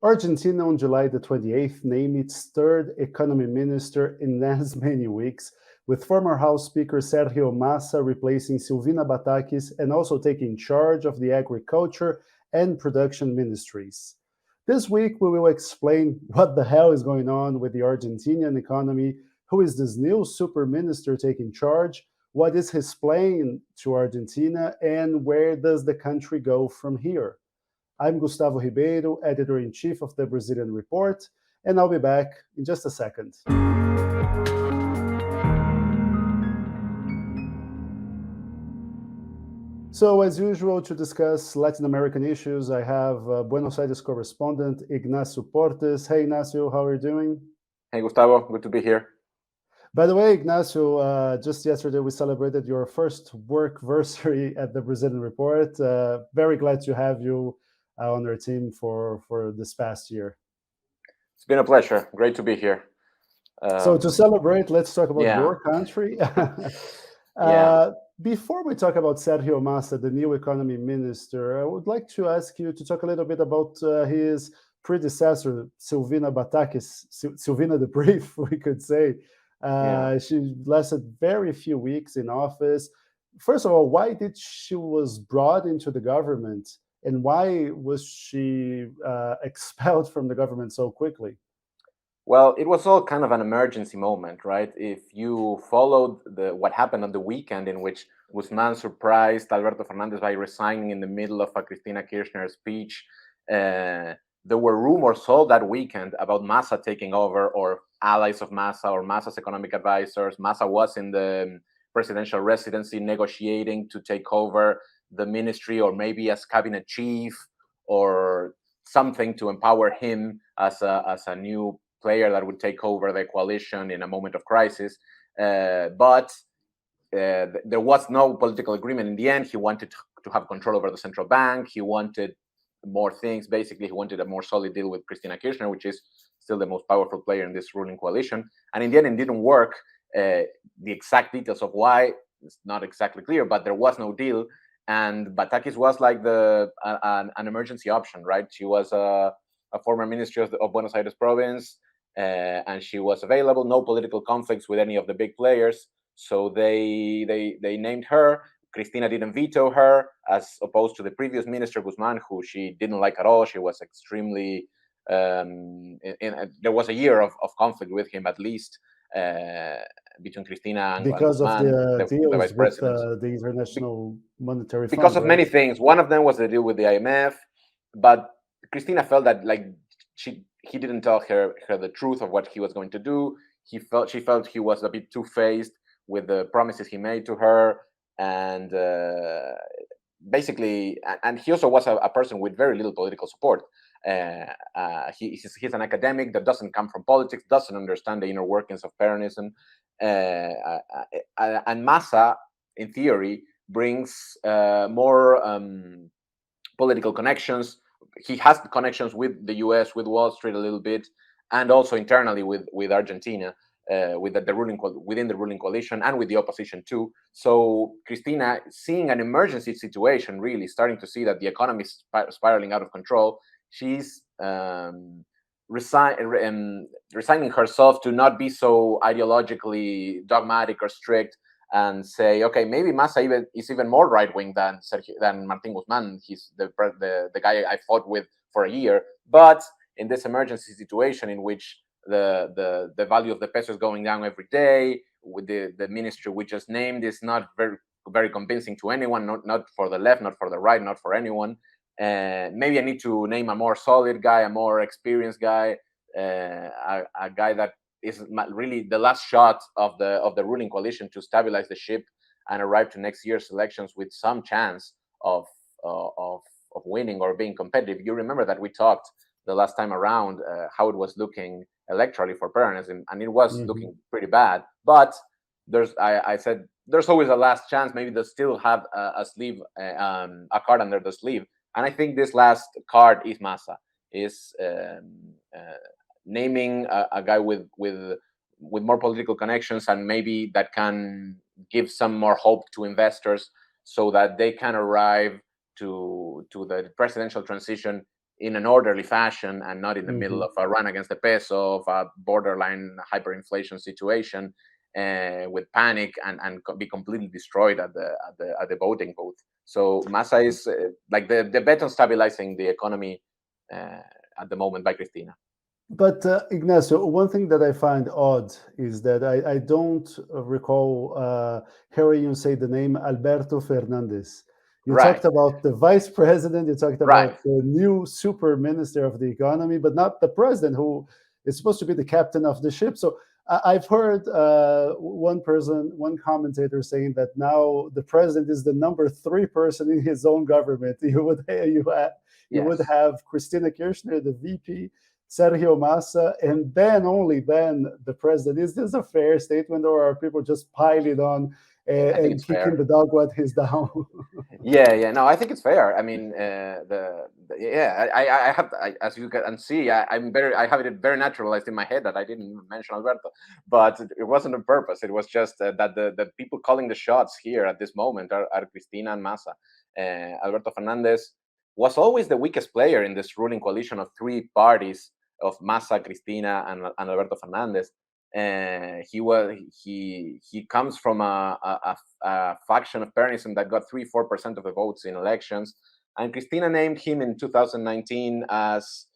Argentina on July the 28th named its third economy minister in as many weeks, with former House Speaker Sergio Massa replacing Silvina Batakis and also taking charge of the agriculture and production ministries. This week, we will explain what the hell is going on with the Argentinian economy, who is this new super minister taking charge, what is his plan to Argentina, and where does the country go from here. I'm Gustavo Ribeiro, editor in chief of the Brazilian Report, and I'll be back in just a second. So, as usual, to discuss Latin American issues, I have Buenos Aires correspondent Ignacio Portes. Hey, Ignacio, how are you doing? Hey, Gustavo, good to be here. By the way, Ignacio, just yesterday we celebrated your first workversary at the Brazilian Report. Very glad to have you on our team for this past year. It's been a pleasure. Great to be here. So to celebrate, let's talk about Yeah, your country. yeah, Before we talk about Sergio Massa, the new economy minister, I would like to ask you to talk a little bit about his predecessor, Silvina Batakis, Silvina the Brief, we could say. yeah. She lasted very few weeks in office. First of all, why did she was brought into the government, and why was she expelled from the government so quickly? Well, it was all kind of an emergency moment, right? If you followed what happened on the weekend, in which Guzman surprised Alberto Fernandez by resigning in the middle of a Cristina Kirchner speech, there were rumors all that weekend about Massa taking over, or allies of Massa, or Massa's economic advisors. Massa was in the presidential residency negotiating to take over the ministry, or maybe as cabinet chief, or something to empower him as a new player that would take over the coalition in a moment of crisis. But there was no political agreement in the end. He wanted to have control over the central bank. He wanted more things. Basically, he wanted a more solid deal with Cristina Kirchner, which is still the most powerful player in this ruling coalition. And in the end, it didn't work. The exact details of why is not exactly clear, but there was no deal. And Batakis was like an emergency option, right? She was a former ministry of Buenos Aires province, and she was available. No political conflicts with any of the big players, so they named her. Cristina didn't veto her, as opposed to the previous minister Guzman, who she didn't like at all. She was extremely. There was a year of conflict with him, at least, uh, between Cristina and Because of Guzman, the the vice deals with president, the International Monetary because Fund, of right? many things. One of them was the deal with the IMF, but Cristina felt that, like, he didn't tell her the truth of what he was going to do. She felt he was a bit two-faced with the promises he made to her, and basically, and he also was a person with very little political support. He's an academic that doesn't come from politics, doesn't understand the inner workings of Peronism, and Massa, in theory, brings more political connections. He has connections with the U.S., with Wall Street a little bit, and also internally with Argentina, with the ruling within the ruling coalition, and with the opposition too. So Cristina, seeing an emergency situation, really starting to see that the economy is spiraling out of control, she's resigning herself to not be so ideologically dogmatic or strict, and say, okay, maybe Massa is even more right wing than Martin Guzman. He's the guy I fought with for a year. But in this emergency situation, in which the value of the peso is going down every day, with the ministry we just named is not very convincing to anyone, not for the left, not for the right, not for anyone. Maybe I need to name a more solid guy, a more experienced guy, a guy that is really the last shot of the ruling coalition to stabilize the ship and arrive to next year's elections with some chance of uh, of of winning or being competitive. You remember that we talked the last time around how it was looking electorally for Peronism, and it was Mhm. looking pretty bad. But I said there's always a last chance. Maybe they still have a card under the sleeve, and I think this last card is Massa, is naming a guy with more political connections, and maybe that can give some more hope to investors, so that they can arrive to the presidential transition in an orderly fashion and not in the middle of a run against the peso, of a borderline hyperinflation situation, with panic and be completely destroyed at the voting booth. So Massa is like the bet on stabilizing the economy at the moment by Cristina. But Ignacio, one thing that I find odd is that I don't recall hearing you say the name Alberto Fernandez. You Right, talked about the vice president, you talked right. about the new super minister of the economy, but not the president, who is supposed to be the captain of the ship. So I've heard one commentator saying that now the president is the number 3 person in his own government. You would Yes. have Christina Kirchner, the VP, Sergio Massa, and then only then the president. Is this a fair statement, or are people just piling on I think and it's kicking fair. the dog when he's down? Yeah. No, I think it's fair. I mean, yeah, I have, as you can see, I have it very naturalized in my head that I didn't mention Alberto, but it wasn't on purpose. It was just that the people calling the shots here at this moment are Cristina and Massa. Alberto Fernandez was always the weakest player in this ruling coalition of 3 parties of Massa, Cristina, and Alberto Fernandez. He comes from a faction of Peronism that got 3-4% of the votes in elections, and Cristina named him in 2019 as,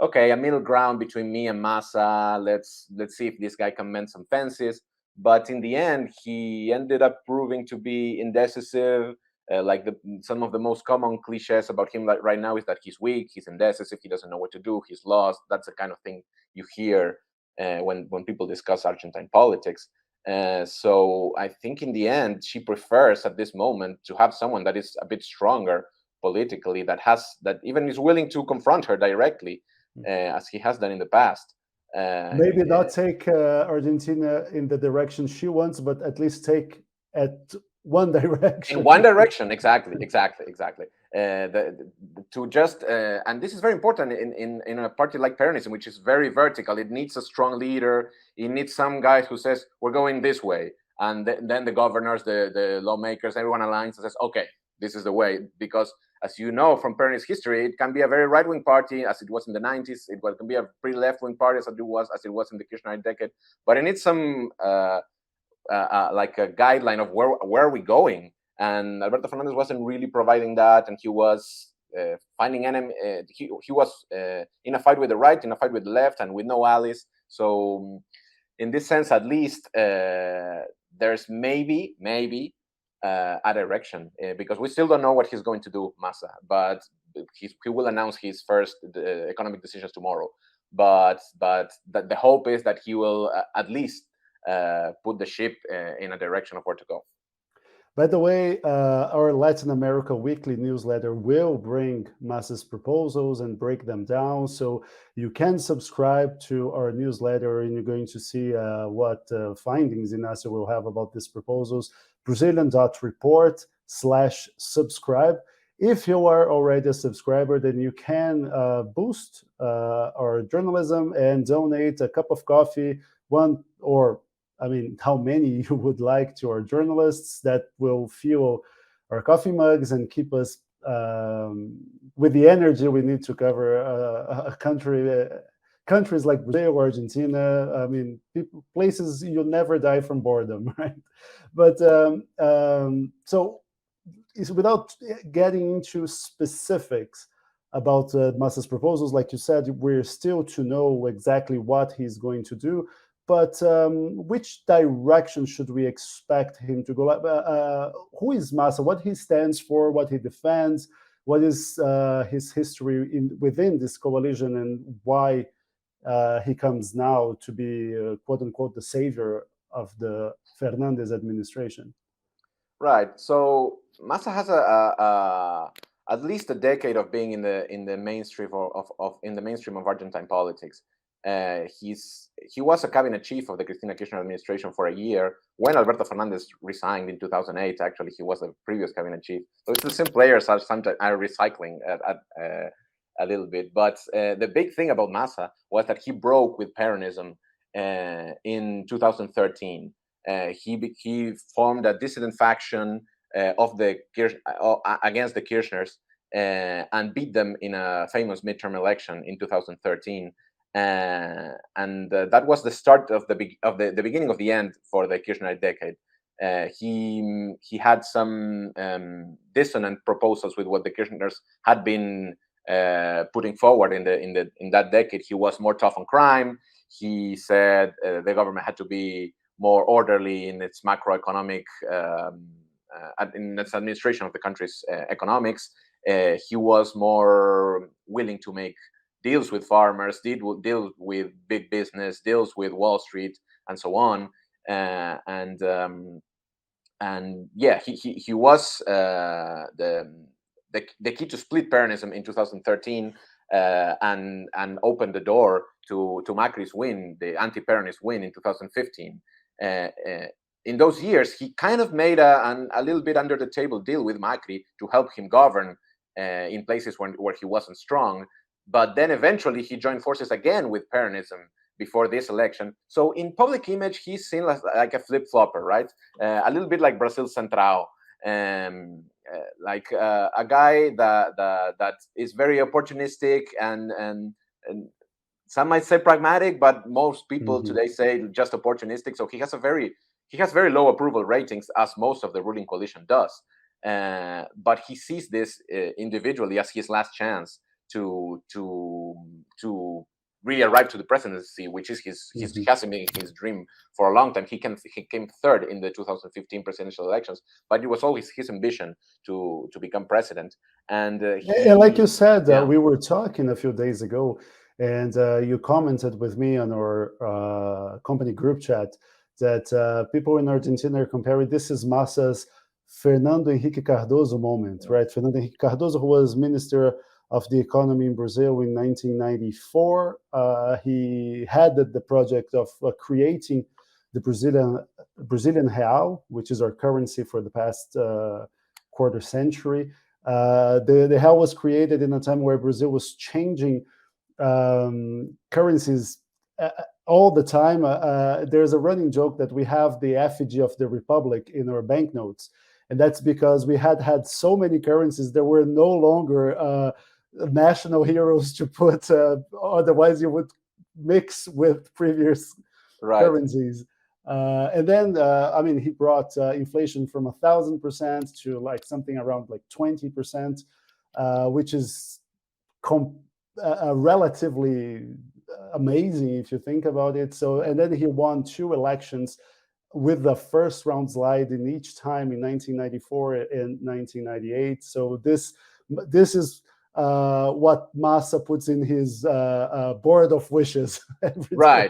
okay, a middle ground between me and Massa. Let's see if this guy can mend some fences. But in the end, he ended up proving to be indecisive. Like some of the most common cliches about him right now is that he's weak, he's indecisive, he doesn't know what to do, he's lost. That's the kind of thing you hear when people discuss Argentine politics. So I think in the end, she prefers at this moment to have someone that is a bit stronger politically, that even is willing to confront her directly, as he has done in the past. Maybe not take Argentina in the direction she wants, but at least take at one direction. In one direction, exactly. To just and this is very important in a party like Peronism, which is very vertical. It needs a strong leader. It needs some guy who says we're going this way, and then the governors, the lawmakers, everyone aligns and says, okay, this is the way. Because as you know from Peronist history, it can be a very right-wing party, as it was in the 90s. It can be a pretty left-wing party, as it was in the Kirchner decade. But it needs some like a guideline of where are we going. And Alberto Fernandez wasn't really providing that, and he was finding enemy. He was in a fight with the right, in a fight with the left, and with no allies. So, in this sense, at least, there's maybe a direction, because we still don't know what he's going to do, Massa. But he will announce his first economic decisions tomorrow. But the hope is that he will at least put the ship in a direction of where to go. By the way, our Latin America weekly newsletter will bring Massa's proposals and break them down. So you can subscribe to our newsletter and you're going to see what findings Ignacio will have about these proposals. Brazilian.report/subscribe. If you are already a subscriber, then you can boost our journalism and donate a cup of coffee, how many you would like to our journalists that will fuel our coffee mugs and keep us with the energy we need to cover countries like Brazil or Argentina. Places you'll never die from boredom, right? But so without getting into specifics about Massa's proposals, like you said, we're still to know exactly what he's going to do. But which direction should we expect him to go? Who is Massa? What he stands for? What he defends? What is his history within this coalition, and why he comes now to be "quote unquote" the savior of the Fernandez administration? Right. So Massa has at least a decade of being in the mainstream of Argentine politics. He was a cabinet chief of the Cristina Kirchner administration for a year when Alberto Fernandez resigned in 2008. Actually, he was the previous cabinet chief. So it's the same players are sometimes recycling a little bit. But the big thing about Massa was that he broke with Peronism in 2013. He formed a dissident faction of the against the Kirchners, and beat them in a famous midterm election in 2013. And that was the start of the beginning of the end for the Kirchner decade. He had some dissonant proposals with what the Kirchners had been putting forward in that decade. He was more tough on crime. He said the government had to be more orderly in its macroeconomic in its administration of the country's economics. He was more willing to make deals with farmers, deal with big business, deals with Wall Street, and so on. And yeah, he was the key to split Peronism in 2013, and opened the door to Macri's win, the anti-Peronist win in 2015. In those years, he kind of made a little bit under the table deal with Macri to help him govern in places where he wasn't strong. But then eventually he joined forces again with Peronism before this election. So in public image, he's seen like a flip-flopper, right? A little bit like Brazil Central, like a guy that is very opportunistic and some might say pragmatic, but most people today say just opportunistic. So he has very low approval ratings, as most of the ruling coalition does. But he sees this individually as his last chance to really arrive to the presidency, which is he has been his dream for a long time. He came third in the 2015 presidential elections, but it was always his ambition to become president. And like you said, we were talking a few days ago, and you commented with me on our company group chat that people in Argentina are comparing this is Massa's Fernando Henrique Cardoso moment, right? Fernando Henrique Cardoso, who was Minister of the Economy in Brazil in 1994. He headed the project of creating the Brazilian real, which is our currency for the past quarter century. The real was created in a time where Brazil was changing currencies all the time. There's a running joke that we have the effigy of the Republic in our banknotes. And that's because we had so many currencies, there were no longer national heroes to put, otherwise you would mix with previous currencies. And then, I mean, he brought inflation from 1,000% to like something around like 20%, which is relatively amazing if you think about it. So, and then he won 2 elections with the first round slide in each time in 1994 and 1998. So this is what Massa puts in his board of wishes. Right.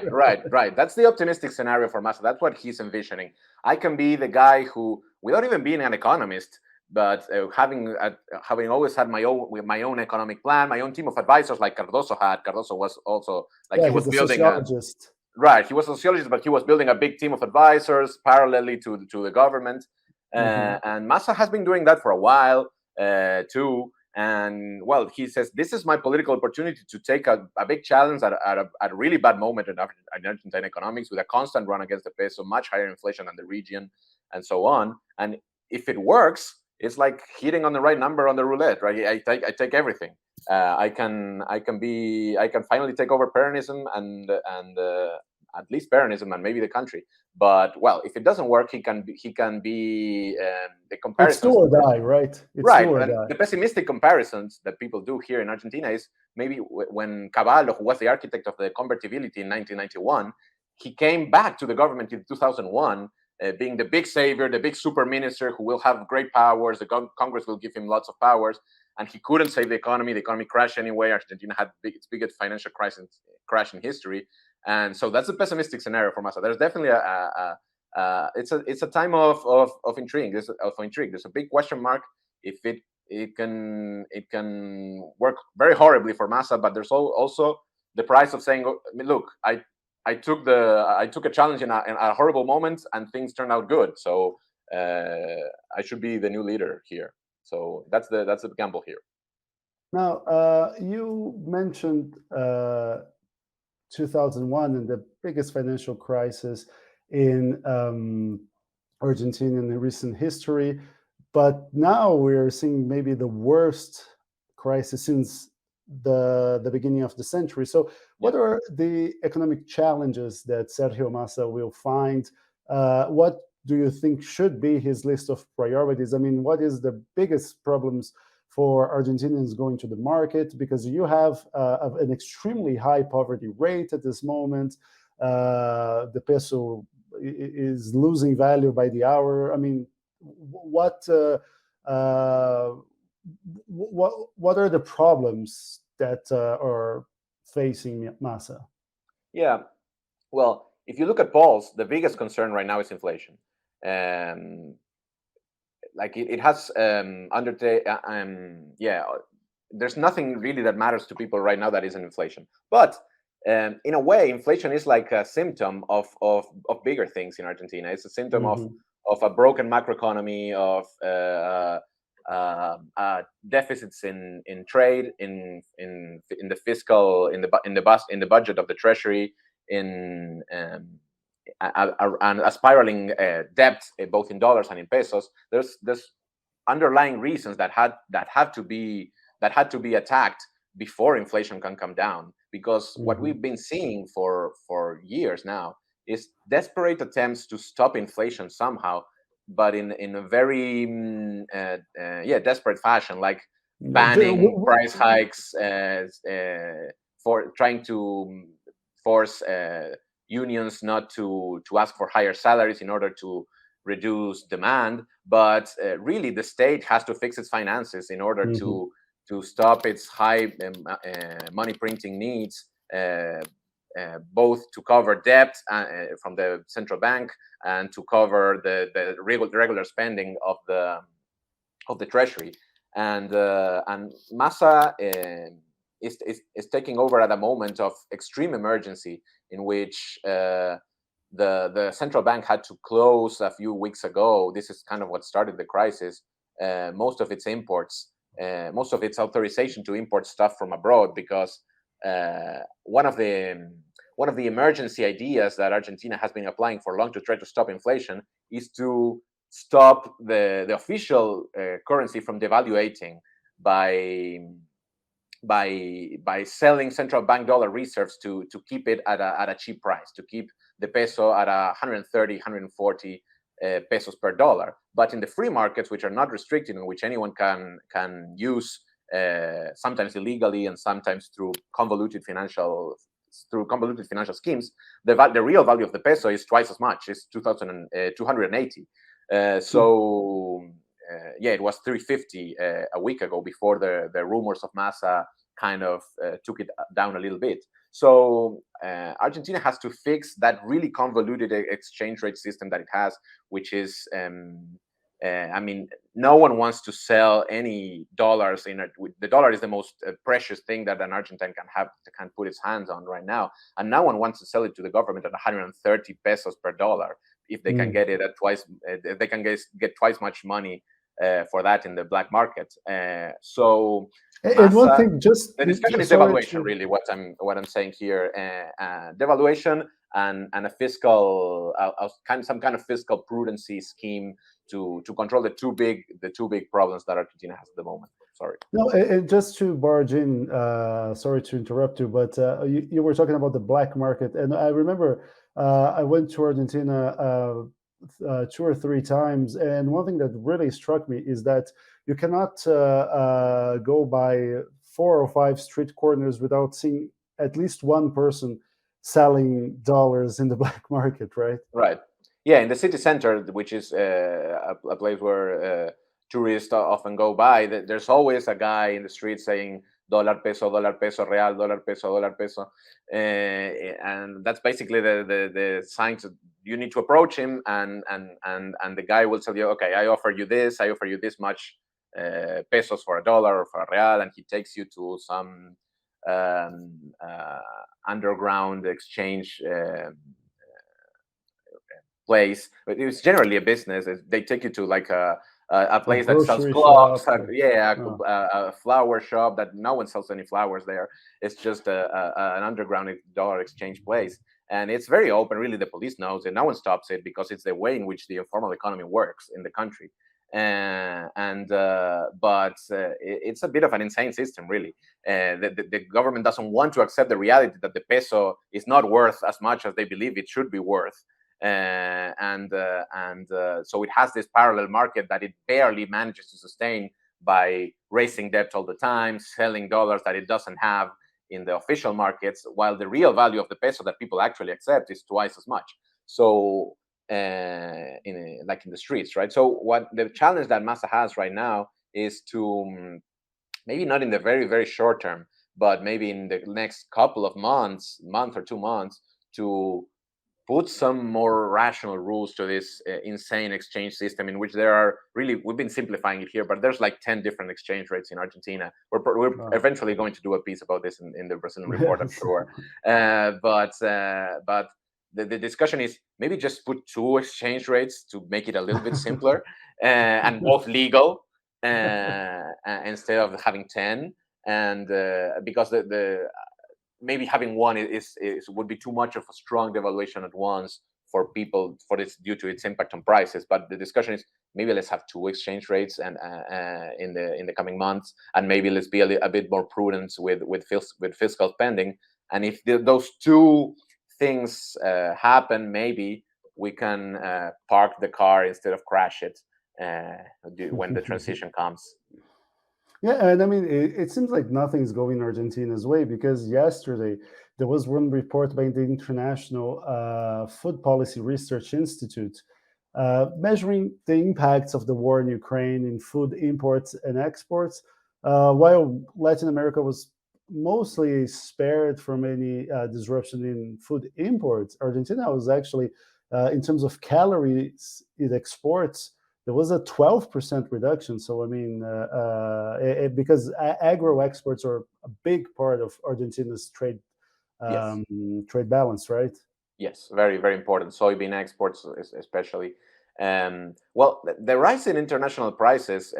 That's the optimistic scenario for Massa. That's what he's envisioning. I can be the guy who, without even being an economist, but having always had my own economic plan, my own team of advisors like Cardoso had. Cardoso was also like he was building sociologist. Right, he was a sociologist, but he was building a big team of advisors parallelly to the government. And Massa has been doing that for a while too. And well, he says, this is my political opportunity to take a big challenge at a really bad moment in Argentine economics, with a constant run against the peso, much higher inflation than the region, and so on. And if it works, it's like hitting on the right number on the roulette, right? I take everything. I can finally take over Peronism and at least Peronism and maybe the country. But well, if it doesn't work, he can be the comparisons. It's do or die, right? It's right. And the pessimistic comparisons that people do here in Argentina is maybe when Cavallo, who was the architect of the convertibility in 1991, he came back to the government in 2001. Being the big savior, the big super minister who will have great powers, the Congress will give him lots of powers, and he couldn't save the economy. The economy crashed anyway. Argentina had its biggest financial crash in history, and so that's a pessimistic scenario for Massa. There's definitely it's a time of intrigue. There's a big question mark if it can work very horribly for Massa, but there's also the price of saying, look, I took a challenge in a horrible moment, and things turned out good. So I should be the new leader here. So that's the gamble here. Now you mentioned 2001 and the biggest financial crisis in Argentina in recent history, but now we're seeing maybe the worst crisis since the beginning of the century. So, what are the economic challenges that Sergio Massa will find? What do you think should be his list of priorities? I mean, what is the biggest problems for Argentinians going to the market? Because you have an extremely high poverty rate at this moment. The peso is losing value by the hour. I mean, what what are the problems that are facing Massa? Yeah. Well, if you look at polls, the biggest concern right now is inflation. Um, like it has there's nothing really that matters to people right now that isn't inflation. But in a way, inflation is like a symptom of bigger things in Argentina. It's a symptom of a broken macroeconomy, of deficits in trade, in the fiscal, in the budget of the treasury, in and a spiraling debt, both in dollars and in pesos. There's underlying reasons that had to be attacked before inflation can come down. Because what we've been seeing for years now is desperate attempts to stop inflation somehow, but in a very desperate fashion, like banning price hikes, for trying to force unions not to ask for higher salaries in order to reduce demand. But really, the state has to fix its finances in order to stop its high money printing needs, both to cover debt from the central bank and to cover the regular spending of the treasury. And Massa is taking over at a moment of extreme emergency, in which the central bank had to close a few weeks ago. This is kind of what started the crisis. Most of its imports, most of its authorization to import stuff from abroad, because one of the emergency ideas that Argentina has been applying for long to try to stop inflation is to stop the official currency from devaluating by selling central bank dollar reserves to keep it at a cheap price, to keep the peso at 130, 140 pesos per dollar. But in the free markets, which are not restricted, in which anyone can use, sometimes illegally and sometimes through convoluted financial schemes, the real value of the peso is twice as much. It's 2,280. It was 350 a week ago, before the rumors of Massa kind of took it down a little bit. So Argentina has to fix that really convoluted exchange rate system that it has, which is, no one wants to sell any dollars in it. The dollar is the most precious thing that an Argentine can put its hands on right now, and no one wants to sell it to the government at 130 pesos per dollar if they can get it at twice. They can get twice much money for that in the black market. So and one thing, just the discussion is devaluation. Really, what I'm saying here, devaluation and a fiscal, some kind of fiscal prudency scheme to control the two big problems that Argentina has at the moment. Sorry. No, and just to barge in, sorry to interrupt you, but you were talking about the black market, and I remember I went to Argentina 2 or 3 times, and one thing that really struck me is that you cannot go by 4 or 5 street corners without seeing at least one person selling dollars in the black market, right? Right. Yeah, in the city center, which is a place where tourists often go by, there's always a guy in the street saying dollar peso real, dollar peso, and that's basically the sign. You need to approach him, and the guy will tell you, okay, I offer you this much pesos for a dollar or for a real, and he takes you to some underground exchange place. But it's generally a business. They take you to like a place that sells clothes, a flower shop that no one sells any flowers there. It's just an underground dollar exchange place, and it's very open. Really, the police knows it. No one stops it, because it's the way in which the informal economy works in the country. It's a bit of an insane system, really. The government doesn't want to accept the reality that the peso is not worth as much as they believe it should be worth. So it has this parallel market that it barely manages to sustain by raising debt all the time, selling dollars that it doesn't have in the official markets, while the real value of the peso that people actually accept is twice as much. So like in the streets, right? So what the challenge that Massa has right now is to maybe not in the very, very short term, but maybe in the next couple of months, month or 2 months, to put some more rational rules to this insane exchange system, in which there are really, we've been simplifying it here, but there's like 10 different exchange rates in Argentina. We're Wow. eventually going to do a piece about this in the Brazilian report, I'm Yes. sure. But the discussion is maybe just put 2 exchange rates to make it a little bit simpler, and both legal, instead of having 10. And because the maybe having one is would be too much of a strong devaluation at once for people, for this, due to its impact on prices. But the discussion is maybe let's have 2 exchange rates and in the coming months, and maybe let's be a bit more prudent with fiscal spending. And if those 2 things happen, maybe we can park the car instead of crash it when the transition comes. Yeah, and I mean, it seems like nothing is going Argentina's way, because yesterday there was one report by the International Food Policy Research Institute measuring the impacts of the war in Ukraine in food imports and exports, while Latin America was mostly spared from any disruption in food imports. Argentina was actually, in terms of calories it exports, there was a 12% reduction. So, I mean, because agro exports are a big part of Argentina's Yes. trade balance, right? Yes, very, very important. Soybean exports, especially. Well, the rise in international prices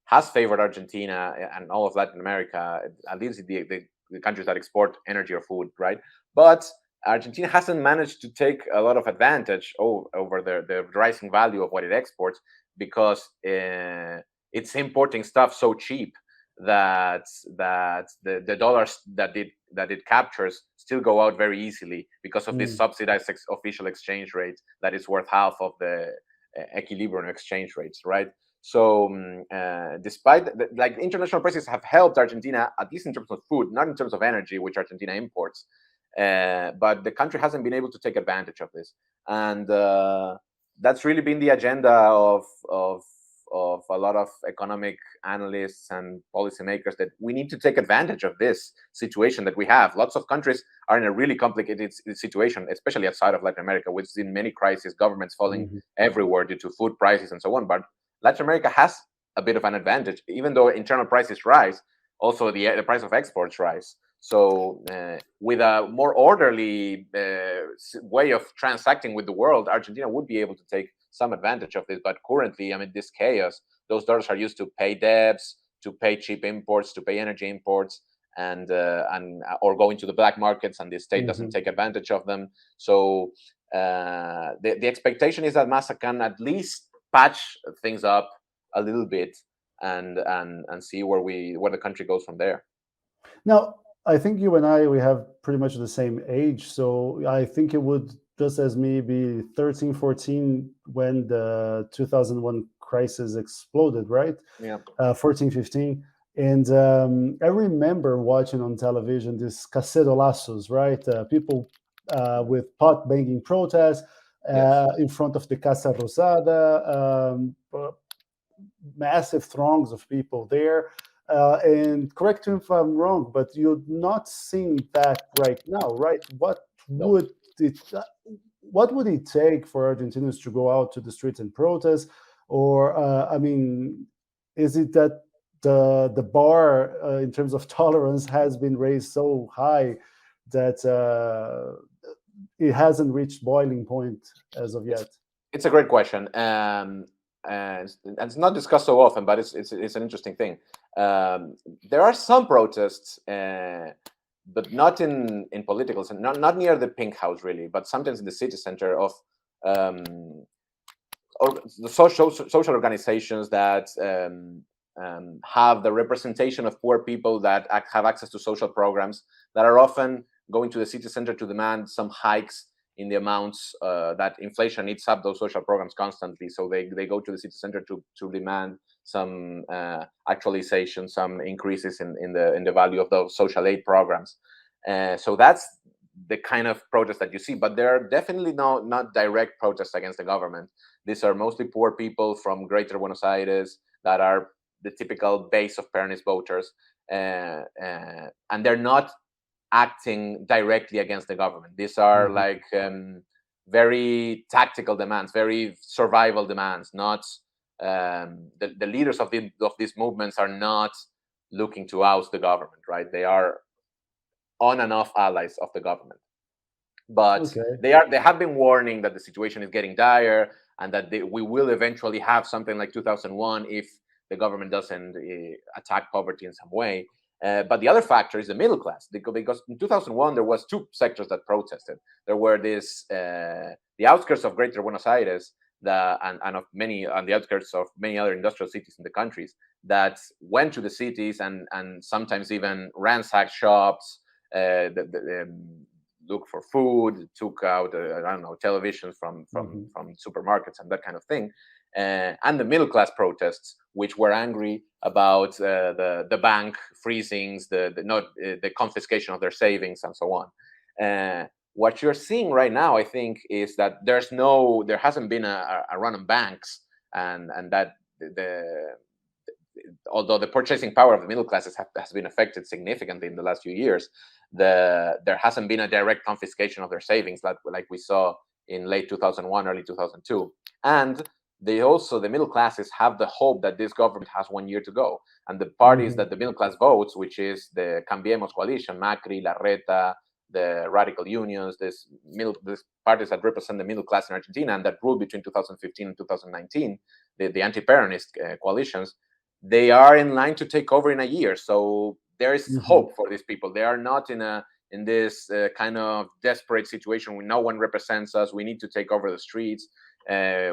has favored Argentina and all of Latin America, at least the countries that export energy or food, right? But Argentina hasn't managed to take a lot of advantage over the rising value of what it exports, because it's importing stuff so cheap that the dollars that it captures still go out very easily, because of this Mm. subsidized official exchange rate that is worth half of the equilibrium exchange rates, right? So despite like international prices have helped Argentina, at least in terms of food, not in terms of energy, which Argentina imports, but the country hasn't been able to take advantage of this. And that's really been the agenda of a lot of economic analysts and policymakers, that we need to take advantage of this situation that we have. Lots of countries are in a really complicated situation, especially outside of Latin America, which is in many crises, governments falling everywhere due to food prices and so on. But Latin America has a bit of an advantage, even though internal prices rise, also the price of exports rise. So with a more orderly way of transacting with the world, Argentina would be able to take some advantage of this. But currently, I mean, this chaos, those dollars are used to pay debts, to pay cheap imports, to pay energy imports, and or go into the black markets, and the state doesn't take advantage of them. So the expectation is that Massa can at least patch things up a little bit, and see where the country goes from there. Now, I think you and I, we have pretty much the same age. So I think it would, just as me, be 13, 14 when the 2001 crisis exploded, right? Yeah. 14, 15. And I remember watching on television these cacerolazos, right? People with pot banging protests in front of the Casa Rosada, massive throngs of people there. And correct me if I'm wrong, but you're not seeing that right now, right? What would it take for Argentinians to go out to the streets and protest? Or, I mean, is it that the bar in terms of tolerance has been raised so high that it hasn't reached boiling point as of yet? It's a great question. And it's not discussed so often, but it's an interesting thing. There are some protests, but not in political, not near the Pink House really, but sometimes in the city center, of the social organizations that have the representation of poor people that have access to social programs that are often going to the city center to demand some hikes in the amounts that inflation eats up those social programs constantly. So they go to the city center to demand some actualization, some increases in the value of those social aid programs. So that's the kind of protest that you see, but there are definitely not direct protests against the government. These are mostly poor people from Greater Buenos Aires that are the typical base of Peronist voters, and they're not acting directly against the government. These are like very tactical demands, very survival demands. Not the leaders of these movements are not looking to oust the government, right? They are on and off allies of the government, but they have been warning that the situation is getting dire and that we will eventually have something like 2001 if the government doesn't attack poverty in some way. But the other factor is the middle class, because in 2001 there was two sectors that protested. There were the outskirts of Greater Buenos Aires, and of many on the outskirts of many other industrial cities in the countries that went to the cities and sometimes even ransacked shops, look for food, took out I don't know, televisions from supermarkets and that kind of thing, and the middle class protests, which were angry about the bank freezings, the confiscation of their savings and so on. What you're seeing right now, I think, is that there hasn't been a run on banks, and that although the purchasing power of the middle classes has been affected significantly in the last few years, there hasn't been a direct confiscation of their savings like we saw in late 2001, early 2002. And the middle classes have the hope that this government has 1 year to go. And the parties that the middle class votes, which is the Cambiemos coalition, Macri, Larreta, the radical unions, these parties that represent the middle class in Argentina and that ruled between 2015 and 2019, the anti-Peronist coalitions, they are in line to take over in a year. So there is hope for these people. They are not in this kind of desperate situation where no one represents us. We need to take over the streets.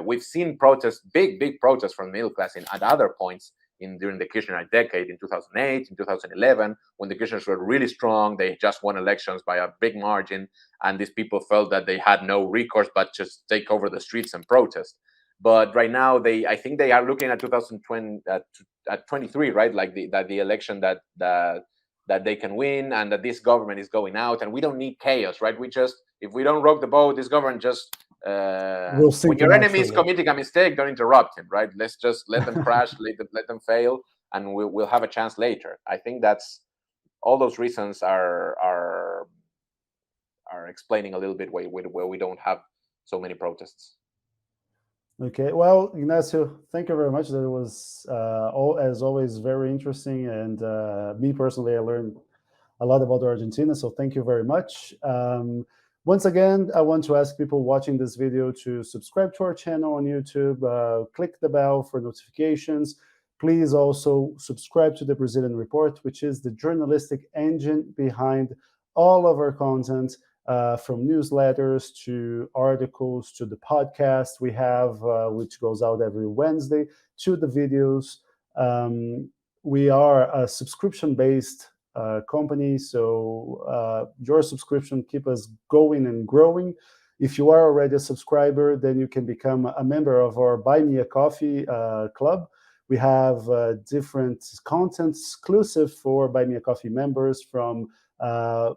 We've seen protests, big protests from the middle class at other points during the Kirchner decade, in 2008, in 2011, when the Kirchners were really strong. They just won elections by a big margin, and these people felt that they had no recourse but just take over the streets and protest. But right now, I think they are looking at 2020 at 23, right? Like the election that they can win, and that this government is going out, and we don't need chaos, right? If we don't rock the boat, this government just when your enemy is committing a mistake, don't interrupt him, right? Let's just let them crash, let them fail, and we'll have a chance later. I think that's all those reasons are explaining a little bit where we don't have so many protests. Okay, well, Ignacio, thank you very much. That was, as always, very interesting. And me personally, I learned a lot about Argentina, so thank you very much. Once again, I want to ask people watching this video to subscribe to our channel on YouTube, click the bell for notifications. Please also subscribe to the Brazilian Report, which is the journalistic engine behind all of our content. From newsletters to articles to the podcast we have, which goes out every Wednesday, to the videos. We are a subscription-based company, so your subscription keeps us going and growing. If you are already a subscriber, then you can become a member of our Buy Me a Coffee club. We have different content exclusive for Buy Me a Coffee members. From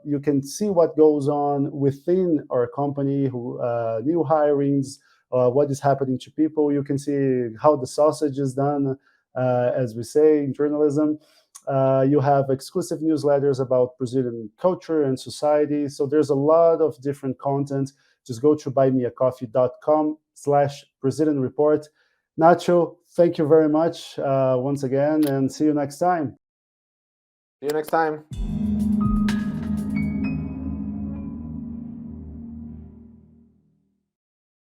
you can see what goes on within our company, new hirings, what is happening to people. You can see how the sausage is done, as we say in journalism. You have exclusive newsletters about Brazilian culture and society. So there's a lot of different content. Just go to buymeacoffee.com/Brazilian Report. Nacho, thank you very much once again, and see you next time. See you next time.